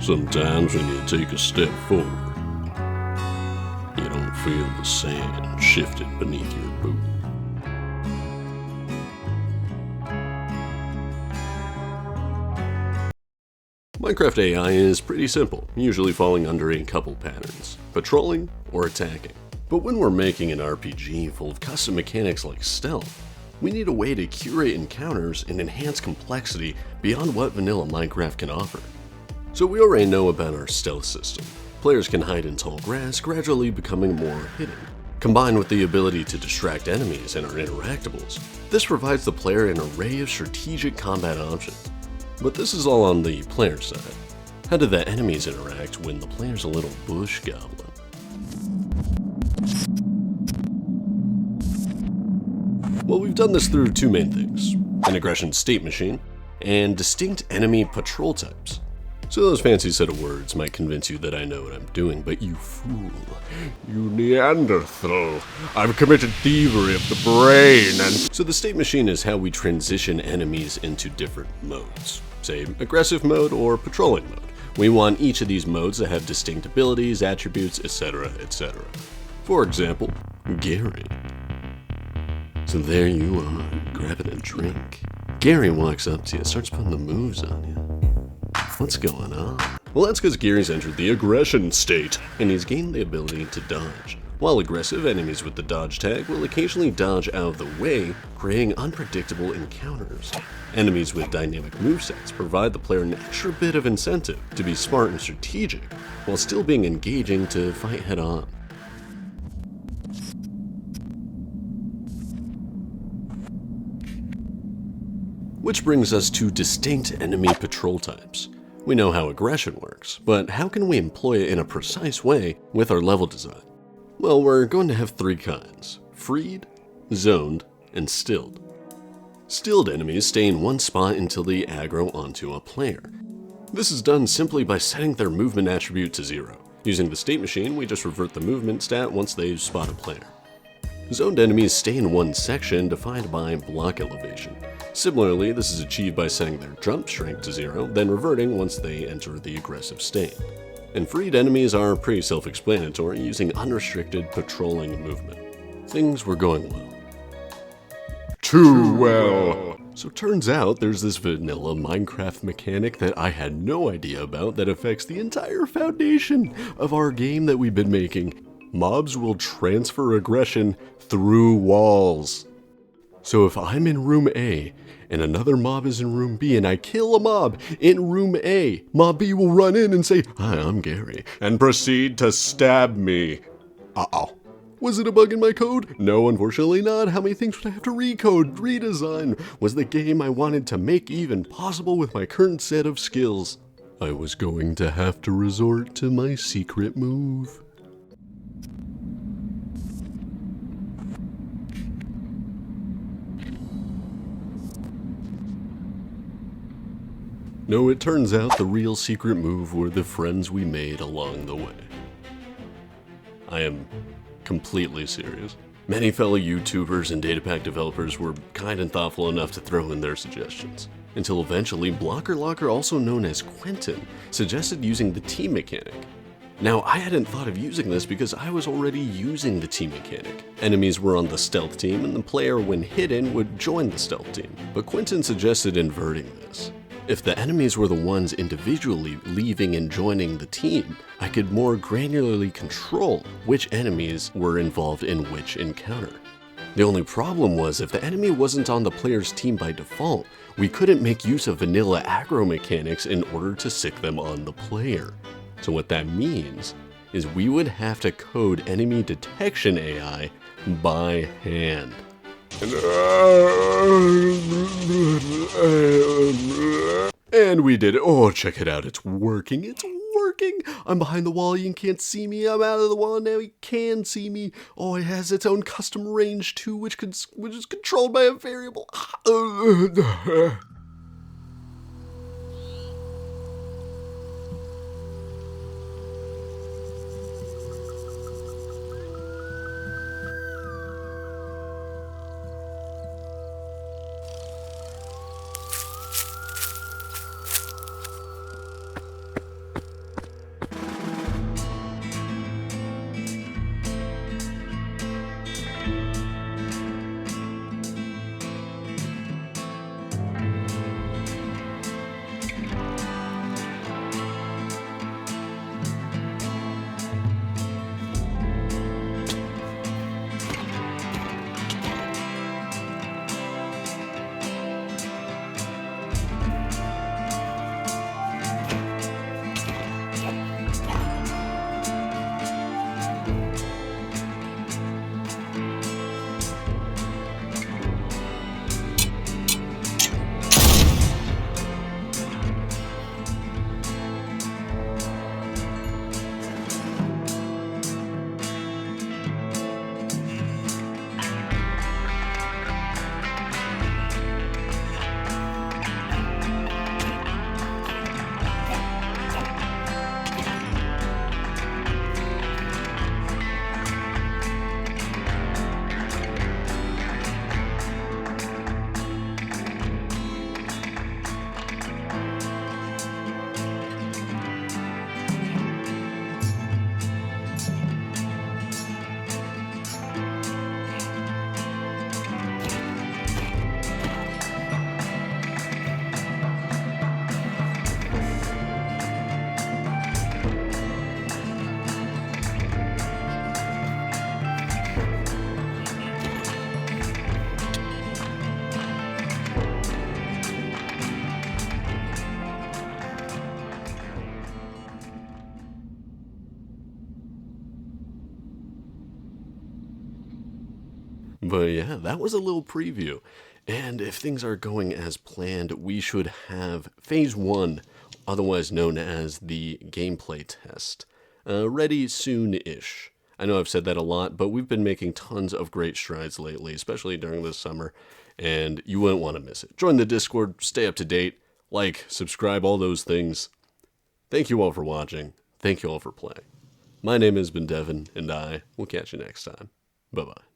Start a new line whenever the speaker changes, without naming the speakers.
Sometimes when you take a step forward, you don't feel the sand shifting beneath your boot. Minecraft AI is pretty simple, usually falling under a couple patterns: patrolling or attacking. But when we're making an RPG full of custom mechanics like stealth, we need a way to curate encounters and enhance complexity beyond what vanilla Minecraft can offer. So we already know about our stealth system. Players can hide in tall grass, gradually becoming more hidden. Combined with the ability to distract enemies and our interactables, this provides the player an array of strategic combat options. But this is all on the player side. How do the enemies interact when the player's a little bush goblin? Well, we've done this through two main things: an aggression state machine and distinct enemy patrol types. So those fancy set of words might convince you that I know what I'm doing, but you fool, you Neanderthal, I've committed thievery of the brain. And so the state machine is how we transition enemies into different modes, say aggressive mode or patrolling mode. We want each of these modes to have distinct abilities, attributes, etc., etc. For example, Gary. So there you are, grabbing a drink. Gary walks up to you, starts putting the moves on you. What's going on? Well, that's because Gary's entered the aggression state, and he's gained the ability to dodge. While aggressive, enemies with the dodge tag will occasionally dodge out of the way, creating unpredictable encounters. Enemies with dynamic movesets provide the player an extra bit of incentive to be smart and strategic, while still being engaging to fight head-on. Which brings us to distinct enemy patrol types. We know how aggression works, but how can we employ it in a precise way with our level design? Well, we're going to have three kinds: freed, zoned, and stilled. Stilled enemies stay in one spot until they aggro onto a player. This is done simply by setting their movement attribute to 0. Using the state machine, we just revert the movement stat once they spot a player. Zoned enemies stay in one section defined by block elevation. Similarly, this is achieved by setting their jump strength to 0, then reverting once they enter the aggressive state. And freed enemies are pretty self-explanatory, using unrestricted patrolling movement. Things were going well. Too well! So turns out there's this vanilla Minecraft mechanic that I had no idea about that affects the entire foundation of our game that we've been making. Mobs will transfer aggression through walls. So if I'm in room A and another mob is in room B and I kill a mob in room A, mob B will run in and say, "Hi, I'm Gary," and proceed to stab me. Uh-oh. Was it a bug in my code? No, unfortunately not. How many things would I have to recode, redesign? Was the game I wanted to make even possible with my current set of skills? I was going to have to resort to my secret move. No, it turns out the real secret move were the friends we made along the way. I am completely serious. Many fellow YouTubers and datapack developers were kind and thoughtful enough to throw in their suggestions, until eventually Blocker Locker, also known as Quentin, suggested using the team mechanic. Now, I hadn't thought of using this because I was already using the team mechanic. Enemies were on the stealth team and the player, when hidden, would join the stealth team, but Quentin suggested inverting this. If the enemies were the ones individually leaving and joining the team, I could more granularly control which enemies were involved in which encounter. The only problem was, if the enemy wasn't on the player's team by default, we couldn't make use of vanilla aggro mechanics in order to sick them on the player. So what that means is we would have to code enemy detection AI by hand. And we did it. Oh, check it out. It's working. It's working. I'm behind the wall. You can't see me. I'm out of the wall. Now you can see me. Oh, it has its own custom range too, which is controlled by a variable. But yeah, that was a little preview. And if things are going as planned, we should have Phase 1, otherwise known as the gameplay test, ready soon-ish. I know I've said that a lot, but we've been making tons of great strides lately, especially during this summer, and you wouldn't want to miss it. Join the Discord, stay up to date, like, subscribe, all those things. Thank you all for watching. Thank you all for playing. My name has been Devon, and I will catch you next time. Bye-bye.